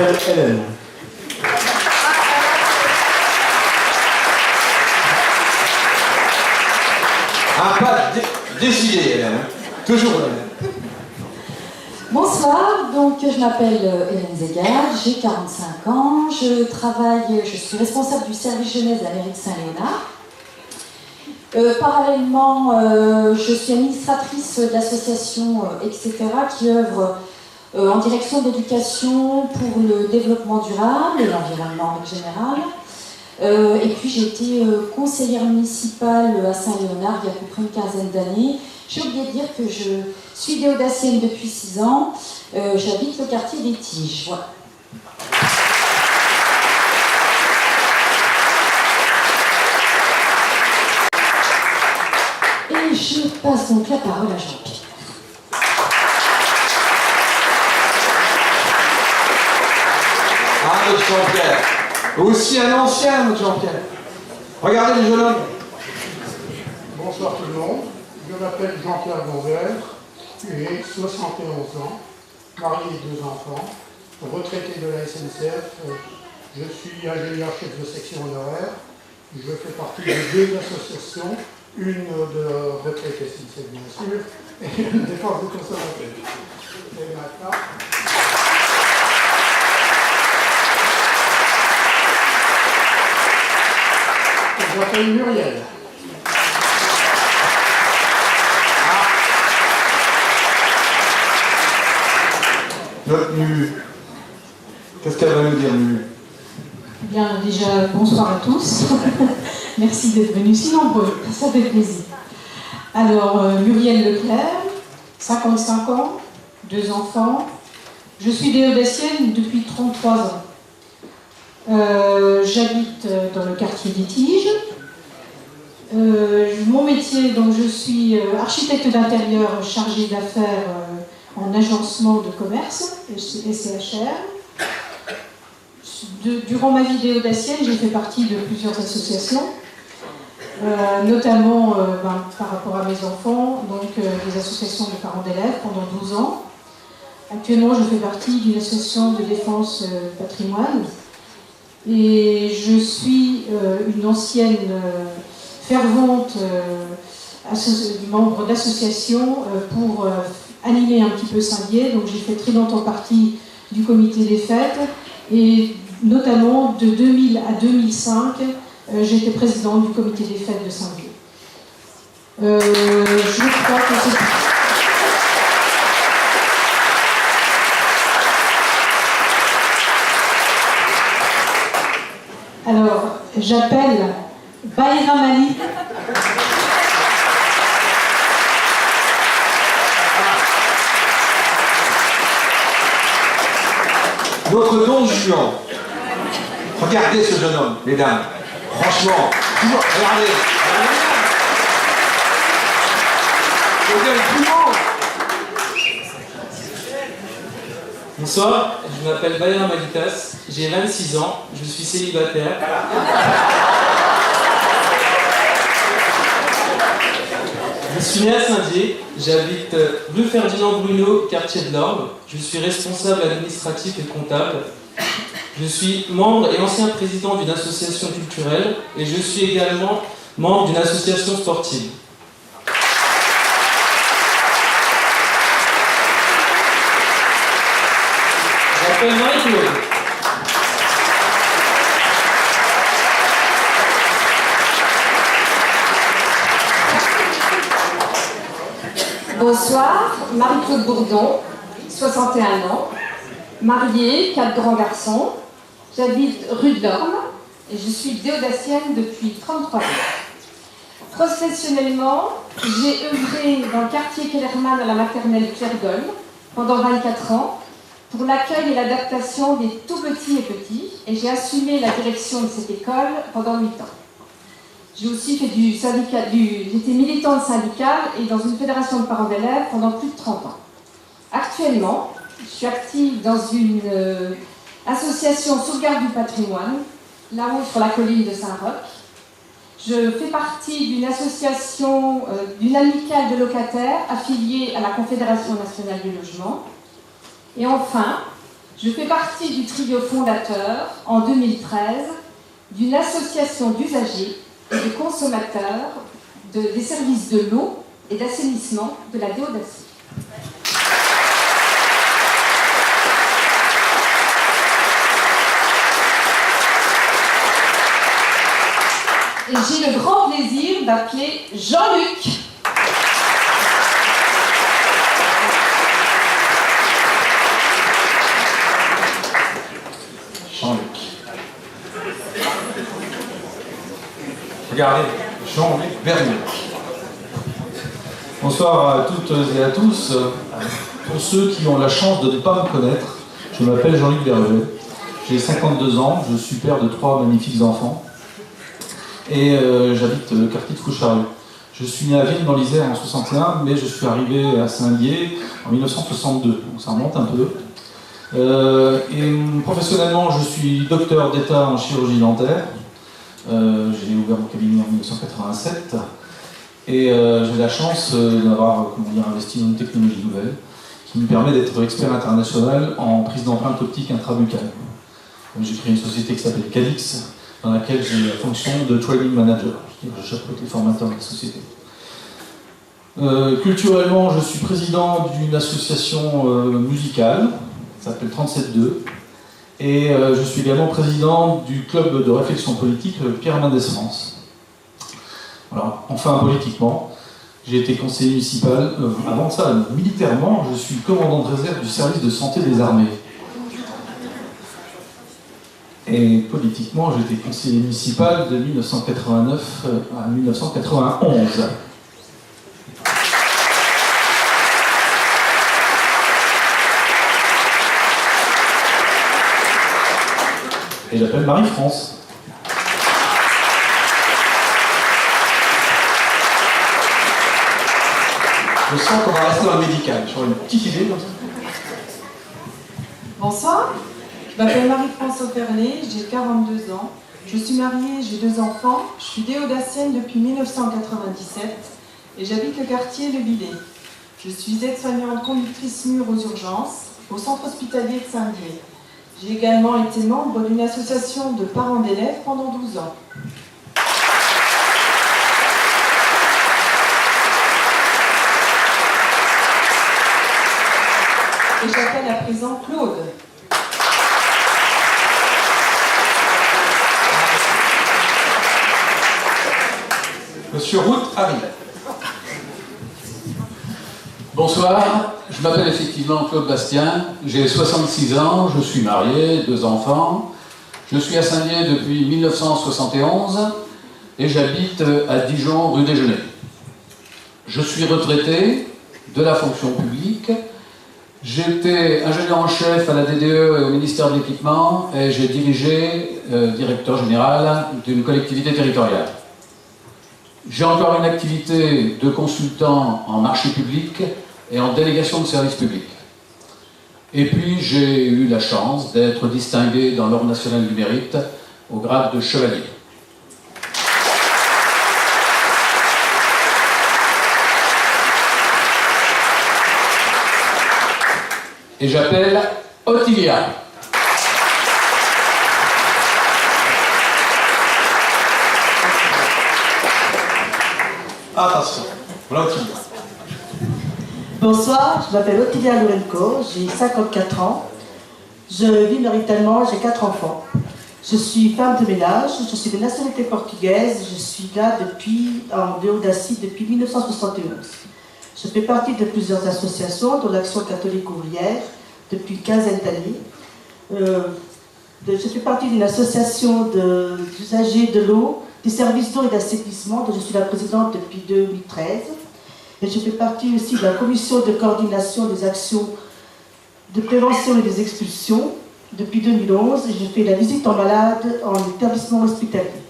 m'appelle Hélène. Ah, pas décidé, Hélène. Toujours Hélène. Bonsoir, donc je m'appelle Hélène Zegard, j'ai 45 ans, je suis responsable du service jeunesse de la mairie de Saint-Léonard. Parallèlement, je suis administratrice de l'association etc. qui œuvre en direction de l'éducation pour le développement durable et l'environnement en général. Et puis j'ai été conseillère municipale à Saint-Léonard il y a à peu près une quinzaine d'années. J'ai oublié de dire que je suis déodacienne depuis 6 ans. J'habite le quartier des Tiges. Voilà. Et je passe donc la parole à Jean-Pierre. Ah, notre Jean-Pierre. Aussi un ancien, notre Jean-Pierre. Regardez le jeune homme. Bonsoir tout le monde. Je m'appelle Jean-Pierre Gonvert, j'ai 71 ans, marié et 2 enfants, retraité de la SNCF. Je suis ingénieur chef de section honoraire. Je fais partie de 2 associations, une de retraite SNCF bien sûr, et une défense des consommateurs. Et maintenant, je m'appelle Muriel. Notre Mu. Qu'est-ce qu'elle va nous dire, Mu? Bien, déjà, bonsoir à tous. Merci d'être venus si nombreux, ça fait plaisir. Alors, Muriel Leclerc, 55 ans, 2 enfants. Je suis déodacienne depuis 33 ans. J'habite dans le quartier des Tiges. Mon métier, donc je suis architecte d'intérieur chargée d'affaires en agencement de commerce, SCHR. Durant ma vie déodacienne, j'ai fait partie de plusieurs associations, notamment par rapport à mes enfants, donc des associations de parents d'élèves pendant 12 ans. Actuellement, je fais partie d'une association de défense patrimoine et je suis une ancienne fervente membre d'association pour animer un petit peu Saint-Dié. Donc j'ai fait très longtemps partie du comité des fêtes et notamment de 2000 à 2005, j'étais présidente du comité des fêtes de Saint-Dié. Je crois que c'est... Alors, j'appelle Baïra Malik. Notre Don Juan. Regardez ce jeune homme, mesdames. Franchement, regardez. Bonsoir, je m'appelle Baïra Malitas, j'ai 26 ans, je suis célibataire. Je suis né à Saint-Dié, j'habite rue Ferdinand Bruno, quartier de l'Orbe. Je suis responsable administratif et comptable. Je suis membre et ancien président d'une association culturelle et je suis également membre d'une association sportive. Je m'appelle Marie-Claude. Bonsoir, Marie-Claude Bourdon, 61 ans, mariée, 4 grands garçons. J'habite rue de l'Orme et je suis déodacienne depuis 33 ans. Professionnellement, j'ai œuvré dans le quartier Kellerman à la maternelle Claire Golm pendant 24 ans pour l'accueil et l'adaptation des tout petits et petits et j'ai assumé la direction de cette école pendant 8 ans. J'ai aussi fait j'étais militante syndicale et dans une fédération de parents d'élèves pendant plus de 30 ans. Actuellement, je suis active dans une association sauvegarde du patrimoine, là-haut sur la colline de Saint-Roch. Je fais partie d'une association, d'une amicale de locataires affiliée à la Confédération nationale du logement. Et enfin, Je fais partie du trio fondateur, en 2013, d'une association d'usagers et de consommateurs des services de l'eau et d'assainissement de la Déodacie. Et j'ai le grand plaisir d'appeler Jean-Luc. Jean-Luc. Regardez, Jean-Luc Bernier. Bonsoir à toutes et à tous. Pour ceux qui ont la chance de ne pas me connaître, je m'appelle Jean-Luc Berger. J'ai 52 ans, je suis père de 3 magnifiques enfants et j'habite le quartier de Fouchareux. Je suis né à Vienne dans l'Isère en 61, mais je suis arrivé à Saint-Dié en 1962, donc ça remonte un peu. Et professionnellement, je suis docteur d'État en chirurgie dentaire. J'ai ouvert mon cabinet en 1987 et j'ai la chance d'avoir investi dans une technologie nouvelle qui me permet d'être expert international en prise d'empreinte optique intrabuccale. J'ai créé une société qui s'appelle Calix, dans laquelle j'ai la fonction de training manager. Je chapeaute les formateurs de la société. Culturellement, je suis président d'une association musicale qui s'appelle 37.2 et je suis également président du club de réflexion politique Pierre Mendès France. Alors, enfin, politiquement, j'ai été conseiller municipal. Avant ça, militairement, je suis commandant de réserve du service de santé des armées. Et politiquement, j'ai été conseiller municipal de 1989 à 1991. Et j'appelle Marie-France. Je sens qu'on va rester dans le médical. J'aurais une petite idée comme ça. Bonsoir, je m'appelle Marie-France Operlé, j'ai 42 ans. Je suis mariée, j'ai 2 enfants. Je suis déodacienne depuis 1997 et j'habite le quartier Le Villet. Je suis aide-soignante conductrice mur aux urgences au centre hospitalier de Saint-Dié. J'ai également été membre d'une association de parents d'élèves pendant 12 ans. Et j'appelle à présent Claude. Monsieur Route arrive. Bonsoir, je m'appelle effectivement Claude Bastien, j'ai 66 ans, je suis marié, 2 enfants, je suis à Saint-Dié depuis 1971 et j'habite à Dijon, rue Déjeuner. Je suis retraité de la fonction publique, j'étais ingénieur en chef à la DDE et au ministère de l'Équipement et j'ai dirigé, directeur général d'une collectivité territoriale. J'ai encore une activité de consultant en marché public et en délégation de services publics. Et puis j'ai eu la chance d'être distingué dans l'Ordre national du mérite au grade de chevalier. Et j'appelle Ottilia. Attention, voilà Ottilia. Bonsoir, je m'appelle Ottilia Lourenco, j'ai 54 ans. Je vis maritalement, j'ai 4 enfants. Je suis femme de ménage, je suis de nationalité portugaise, je suis là en Déodacie depuis 1971. Je fais partie de plusieurs associations, dont l'Action catholique ouvrière, depuis une quinzaine d'années. Je fais partie d'une association d'usagers de l'eau, des services d'eau et d'assainissement, dont je suis la présidente depuis 2013. Et je fais partie aussi de la commission de coordination des actions de prévention et des expulsions depuis 2011. Et je fais la visite en malade en établissement hospitalier.